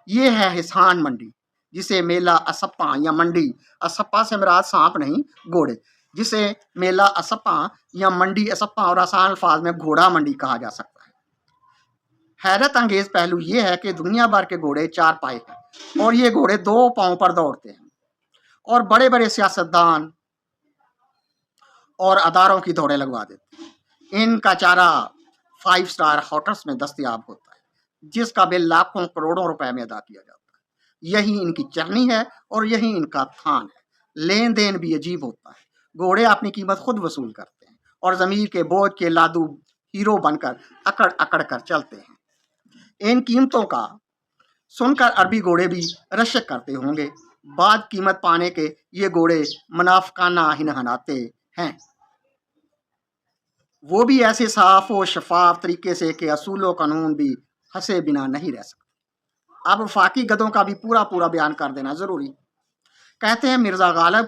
یہ ہے حسان منڈی، جسے میلہ اسپاں یا منڈی، اسپا سے مراد سانپ نہیں گھوڑے، جسے میلہ اسپاں یا منڈی اسپاں اور آسان الفاظ میں گھوڑا منڈی کہا جا سکتا ہے۔ حیرت انگیز پہلو یہ ہے کہ دنیا بھر کے گھوڑے 4 پائے ہیں، اور یہ گھوڑے 2 پاؤں پر دوڑتے ہیں، اور بڑے بڑے سیاستدان اور اداروں کی دوڑیں لگوا دیتے ہیں۔ ان کا چارہ 5 اسٹار ہوٹلز میں دستیاب ہوتا ہے، جس کا بل لاکھوں کروڑوں روپے میں ادا کیا جاتا ہے۔ یہی ان کی چرنی ہے اور یہی ان کا تھان ہے۔ لین دین بھی عجیب ہوتا ہے، گھوڑے اپنی قیمت خود وصول کرتے ہیں اور ضمیر کے بوجھ کے لادو ہیرو بن کر اکڑ اکڑ کر چلتے ہیں۔ ان قیمتوں کا سن کر عربی گھوڑے بھی رشک کرتے ہوں گے۔ بعد قیمت پانے کے یہ گھوڑے منافقانہ ہنہناتے ہیں، وہ بھی ایسے صاف و شفاف طریقے سے کہ اصول و قانون بھی ہنسے بنا نہیں رہ سکتے۔ اب وفاقی گدوں کا بھی پورا بیان کر دینا ضروری۔ کہتے ہیں مرزا غالب